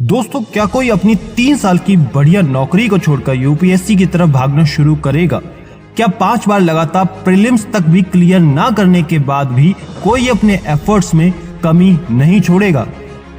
दोस्तों, क्या कोई अपनी 3 साल की बढ़िया नौकरी को छोड़कर यूपीएससी की तरफ भागना शुरू करेगा? क्या 5 बार लगातार प्रीलिम्स तक भी क्लियर ना करने के बाद भी कोई अपने एफर्ट्स में कमी नहीं छोड़ेगा?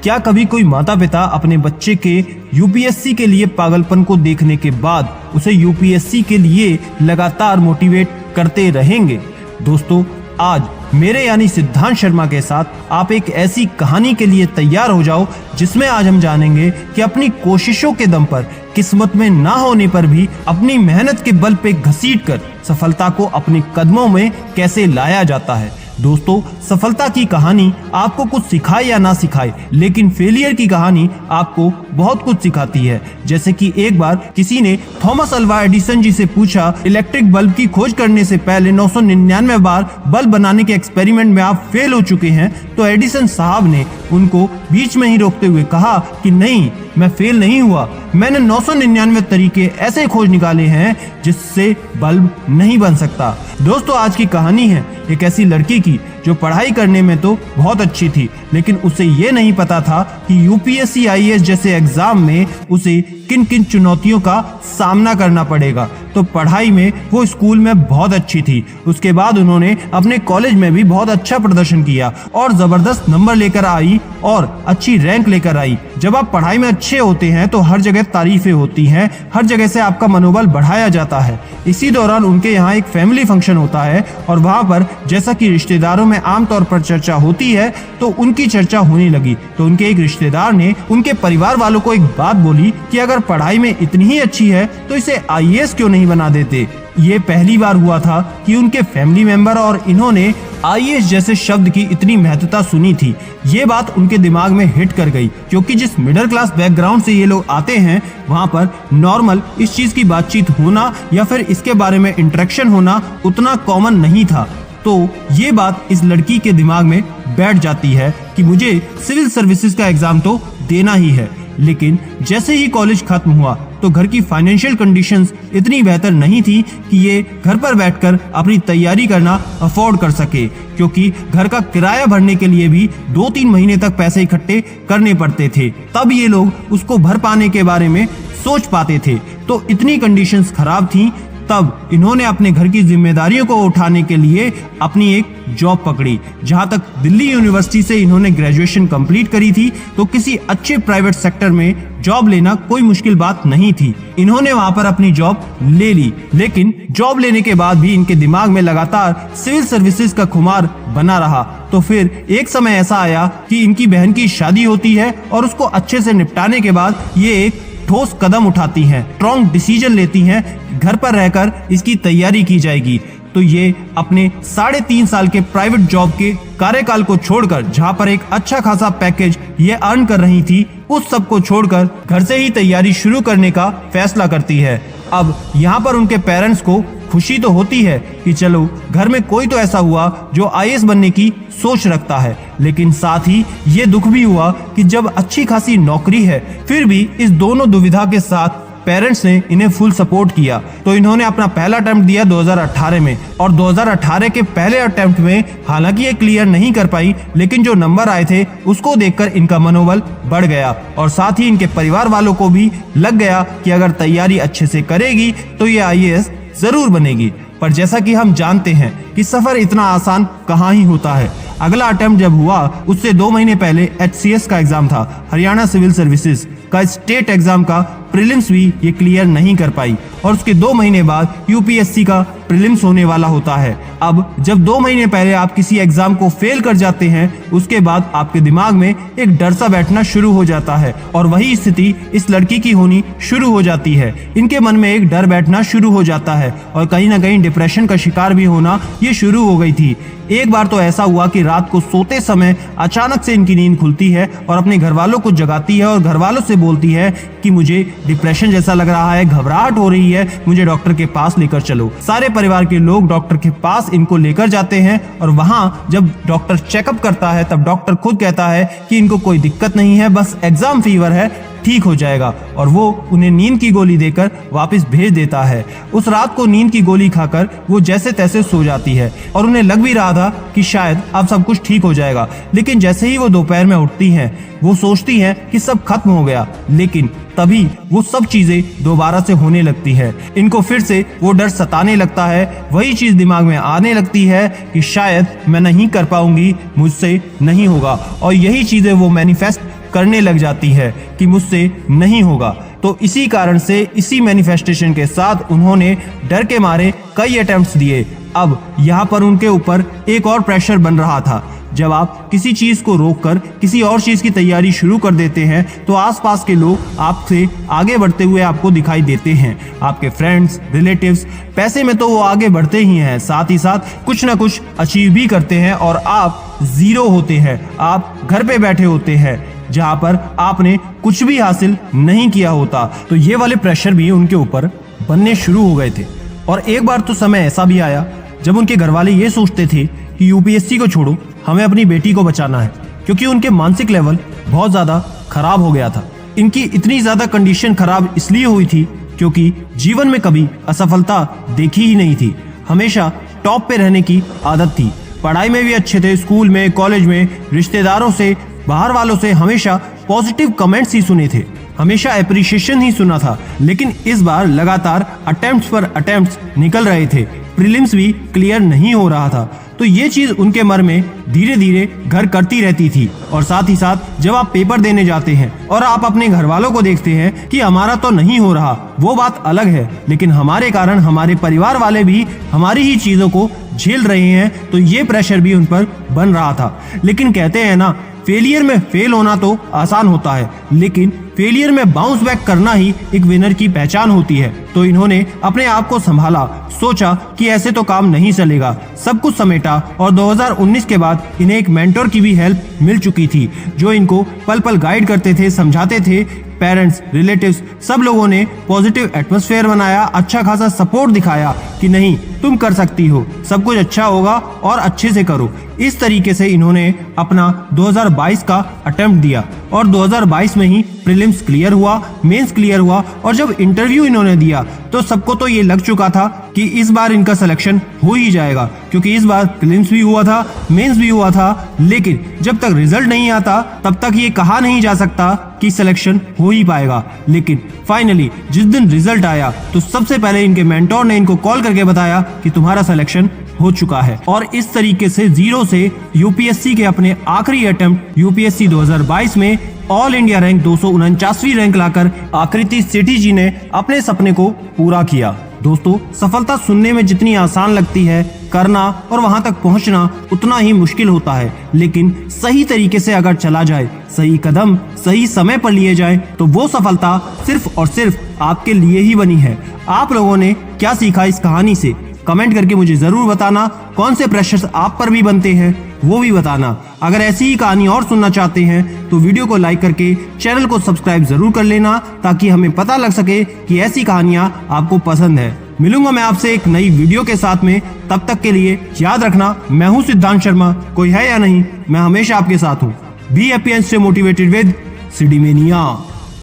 क्या कभी कोई माता पिता अपने बच्चे के यूपीएससी के लिए पागलपन को देखने के बाद उसे यूपीएससी के लिए लगातार मोटिवेट करते रहेंगे? दोस्तों, आज मेरे यानी सिद्धांत शर्मा के साथ आप एक ऐसी कहानी के लिए तैयार हो जाओ जिसमें आज हम जानेंगे कि अपनी कोशिशों के दम पर, किस्मत में ना होने पर भी अपनी मेहनत के बल पे घसीटकर सफलता को अपने कदमों में कैसे लाया जाता है। दोस्तों, सफलता की कहानी आपको कुछ सिखाए या ना सिखाए, लेकिन फेलियर की कहानी आपको बहुत कुछ सिखाती है। जैसे कि एक बार किसी ने थॉमस अल्वा एडिसन जी से पूछा, इलेक्ट्रिक बल्ब की खोज करने से पहले 999 बार बल्ब बनाने के एक्सपेरिमेंट में आप फेल हो चुके हैं। तो एडिसन साहब ने उनको बीच में ही रोकते हुए कहा कि नहीं, मैं फेल नहीं हुआ, मैंने 999 तरीके ऐसे खोज निकाले हैं जिससे बल्ब नहीं बन सकता। दोस्तों, आज की कहानी है एक ऐसी लड़की की जो पढ़ाई करने में तो बहुत अच्छी थी, लेकिन उसे ये नहीं पता था कि यूपीएससी आईएएस जैसे एग्जाम में उसे किन किन चुनौतियों का सामना करना पड़ेगा। तो पढ़ाई में वो स्कूल में बहुत अच्छी थी, उसके बाद उन्होंने अपने कॉलेज में भी बहुत अच्छा प्रदर्शन किया और जबरदस्त नंबर लेकर आई और अच्छी रैंक लेकर आई। जब आप पढ़ाई में अच्छे होते हैं तो हर जगह तारीफें होती हैं, हर जगह से आपका मनोबल बढ़ाया जाता है। इसी दौरान उनके यहाँ एक फैमिली फंक्शन होता है और वहाँ पर जैसा कि रिश्तेदारों में आमतौर पर चर्चा होती है तो उनकी चर्चा होने लगी। तो उनके एक रिश्तेदार ने उनके परिवार वालों को एक बात बोली कि अगर पढ़ाई में इतनी ही अच्छी है तो इसे आईएएस क्यों नहीं बना देते। ये पहली बार हुआ था कि उनके फैमिली मेंबर और इन्होंने आईएएस जैसे शब्द की इतनी महत्वता सुनी थी। ये बात उनके दिमाग में हिट कर गई, क्योंकि जिस मिडिल क्लास बैकग्राउंड से ये लोग आते हैं वहाँ पर नॉर्मल इस चीज की बातचीत होना या फिर इसके बारे में इंटरेक्शन होना उतना कॉमन नहीं था। तो ये बात इस लड़की के दिमाग में बैठ जाती है कि मुझे सिविल सर्विसेज का एग्जाम तो देना ही है। लेकिन जैसे ही कॉलेज खत्म हुआ तो घर की फाइनेंशियल कंडीशंस इतनी बेहतर नहीं थी कि ये घर पर बैठकर अपनी तैयारी करना अफोर्ड कर सके, क्योंकि घर का किराया भरने के लिए भी 2-3 महीने तक पैसे इकट्ठे करने पड़ते थे, तब ये लोग उसको भर पाने के बारे में सोच पाते थे। तो इतनी कंडीशंस खराब थी, तब इन्होंने अपने घर की जिम्मेदारियों को उठाने के लिए अपनी एक जॉब पकड़ी। जहां तक दिल्ली यूनिवर्सिटी से इन्होंने ग्रेजुएशन कंप्लीट करी थी, तो किसी अच्छे प्राइवेट सेक्टर में जॉब लेना कोई मुश्किल बात नहीं थी। इन्होंने वहां पर अपनी जॉब ले ली, लेकिन जॉब लेने के बाद भी इनके दिमाग में लगातार सिविल सर्विसेज का खुमार बना रहा। तो फिर एक समय ऐसा आया कि इनकी बहन की शादी होती है और उसको अच्छे से निपटाने के बाद ये एक ठोस कदम उठाती हैं, स्ट्रॉन्ग डिसीजन लेती हैं, घर पर रहकर इसकी तैयारी की जाएगी। तो ये अपने 3.5 साल के प्राइवेट जॉब के कार्यकाल को छोड़कर, जहां पर एक अच्छा खासा पैकेज ये अर्न कर रही थी, उस सब को छोड़कर घर से ही तैयारी शुरू करने का फैसला करती है। अब यहाँ पर उनके पेरेंट्स को खुशी तो होती है कि चलो घर में कोई तो ऐसा हुआ जो आईएएस बनने की सोच रखता है, लेकिन साथ ही ये दुख भी हुआ कि जब अच्छी खासी नौकरी है फिर भी इस दोनों दुविधा के साथ पेरेंट्स ने इन्हें फुल सपोर्ट किया। तो इन्होंने अपना पहला अटेम्प्ट दिया 2018 में, और 2018 के पहले अटेम्प्ट में हालांकि ये क्लियर नहीं कर पाई, लेकिन जो नंबर आए थे उसको देखकर इनका मनोबल बढ़ गया और साथ ही इनके परिवार वालों को भी लग गया कि अगर तैयारी अच्छे से करेगी तो ये आईएएस जरूर बनेगी। पर जैसा कि हम जानते हैं कि सफर इतना आसान कहाँ ही होता है। अगला अटेम्प्ट जब हुआ उससे 2 महीने पहले HCS का एग्जाम था, हरियाणा सिविल सर्विसेज का स्टेट एग्जाम का प्रीलिम्स भी ये क्लियर नहीं कर पाई, और उसके 2 महीने बाद यूपीएससी का प्रीलिम्स होने वाला होता है। अब जब 2 महीने पहले आप किसी एग्जाम को फेल कर जाते हैं, उसके बाद आपके दिमाग में एक डर सा बैठना शुरू हो जाता है, और वही स्थिति इस लड़की की होनी शुरू हो जाती है। इनके मन में एक डर बैठना शुरू हो जाता है और कहीं ना कहीं डिप्रेशन का शिकार भी होना ये शुरू हो गई थी। एक बार तो ऐसा हुआ कि रात को सोते समय अचानक से इनकी नींद खुलती है और अपने घर वालों को जगाती है और घर वालों से बोलती है कि मुझे डिप्रेशन जैसा लग रहा है, घबराहट हो रही है, मुझे डॉक्टर के पास लेकर चलो। सारे परिवार के लोग डॉक्टर के पास इनको लेकर जाते हैं और वहां जब डॉक्टर चेकअप करता है तब डॉक्टर खुद कहता है कि इनको कोई दिक्कत नहीं है, बस एग्जाम फीवर है, ठीक हो जाएगा और वो उन्हें नींद की गोली देकर वापस भेज देता है। उस रात को नींद की गोली खाकर वो जैसे तैसे सो जाती है और उन्हें लग भी रहा था कि शायद अब सब कुछ ठीक हो जाएगा, लेकिन जैसे ही वो दोपहर में उठती हैं वो सोचती हैं कि सब खत्म हो गया, लेकिन तभी वो सब चीजें दोबारा से होने लगती है। इनको फिर से वो डर सताने लगता है, वही चीज दिमाग में आने लगती है कि शायद मैं नहीं कर पाऊंगी, मुझसे नहीं होगा, और यही चीजें वो मैनिफेस्ट करने लग जाती है कि मुझसे नहीं होगा। तो इसी कारण से इसी मैनिफेस्टेशन के साथ उन्होंने डर के मारे कई अटेम्प्ट्स दिए। अब यहाँ पर उनके ऊपर एक और प्रेशर बन रहा था। जब आप किसी चीज को रोककर किसी और चीज की तैयारी शुरू कर देते हैं तो आसपास के लोग आपसे आगे बढ़ते हुए आपको दिखाई देते हैं। आपके फ्रेंड्स, रिलेटिव्स, पैसे में तो वो आगे बढ़ते ही हैं, साथ ही साथ कुछ ना कुछ अचीव भी करते हैं और आप जीरो होते हैं। आप घर पे बैठे होते हैं जहाँ पर आपने कुछ भी हासिल नहीं किया होता। तो ये वाले प्रेशर भी उनके ऊपर बनने शुरू हो गए थे। और एक बार तो समय ऐसा भी आया जब उनके घर वाले ये सोचते थे कि यूपीएससी को छोड़ो, हमें अपनी बेटी को बचाना है, क्योंकि उनके मानसिक लेवल बहुत ज्यादा खराब हो गया था। इनकी इतनी ज्यादा कंडीशन खराब इसलिए हुई थी क्योंकि जीवन में कभी असफलता देखी ही नहीं थी। हमेशा टॉप पे रहने की आदत थी, पढ़ाई में भी अच्छे थे, स्कूल में, कॉलेज में, रिश्तेदारों से, बाहर वालों से हमेशा पॉजिटिव कमेंट्स ही सुने थे, हमेशा अप्रिशिएशन ही सुना था। लेकिन इस बार लगातार अटेम्प्ट्स पर अटेम्प्ट्स निकल रहे थे, प्रीलिम्स भी क्लियर नहीं हो रहा था। तो ये चीज उनके मन में धीरे धीरे घर करती रहती थी। और साथ ही साथ जब आप पेपर देने जाते हैं और आप अपने घर वालों को देखते हैं कि हमारा तो नहीं हो रहा, वो बात अलग है, लेकिन हमारे कारण हमारे परिवार वाले भी हमारी ही चीजों को झेल रहे हैं, तो ये प्रेशर भी उन पर बन रहा था। लेकिन कहते हैं ना, फेलियर में फेल होना तो आसान होता है, लेकिन फेलियर में बाउंस बैक करना ही एक विनर की पहचान होती है। तो इन्होंने अपने आप को संभाला, सोचा कि ऐसे तो काम नहीं चलेगा, सब कुछ समेटा और 2019 के बाद इन्हें एक मेंटोर की भी हेल्प मिल चुकी थी, जो इनको पल पल गाइड करते थे, समझाते थे। पेरेंट्स, रिलेटिव्स, सब लोगों ने पॉजिटिव एटमॉस्फेयर बनाया, अच्छा खासा सपोर्ट दिखाया कि नहीं, तुम कर सकती हो, सब कुछ अच्छा होगा और अच्छे से करो। इस तरीके से इन्होंने अपना 2022 का अटेम्प्ट दिया और 2022 में ही प्रीलिम्स क्लियर हुआ, मेंस क्लियर हुआ, और जब इंटरव्यू इन्होंने दिया तो सबको तो ये लग चुका था कि इस बार इनका सिलेक्शन हो ही जाएगा, क्योंकि इस बार प्रीलिम्स भी हुआ था, मेंस भी हुआ था। लेकिन जब तक रिजल्ट नहीं आता तब तक ये कहा नहीं जा सकता कि सिलेक्शन हो ही पाएगा। लेकिन फाइनली जिस दिन रिजल्ट आया तो सबसे पहले इनके मेंटोर ने इनको कॉल करके बताया कि तुम्हारा सिलेक्शन हो चुका है। और इस तरीके से जीरो से यूपीएससी के अपने आखिरी अटेम्प्ट यूपीएससी 2022 में ऑल इंडिया रैंक 249वीं रैंक लाकर आकृति सेठी जी ने अपने सपने को पूरा किया। दोस्तों, सफलता सुनने में जितनी आसान लगती है, करना और वहां तक पहुंचना उतना ही मुश्किल होता है। लेकिन सही तरीके से अगर चला जाए, सही कदम सही समय पर लिए जाए, तो वो सफलता सिर्फ और सिर्फ आपके लिए ही बनी है। आप लोगों ने क्या सीखा इस कहानी से? कमेंट करके मुझे जरूर बताना। कौन से प्रेशर्स आप पर भी बनते हैं वो भी बताना। अगर ऐसी ही कहानी और सुनना चाहते हैं तो वीडियो को लाइक करके चैनल को सब्सक्राइब जरूर कर लेना, ताकि हमें पता लग सके कि ऐसी कहानियां आपको पसंद है। मिलूंगा मैं आपसे एक नई वीडियो के साथ में, तब तक के लिए याद रखना, मैं हूं सिद्धांत शर्मा, कोई है या नहीं, मैं हमेशा आपके साथ हूं। Be happy and stay motivated with सिडीमेनिया।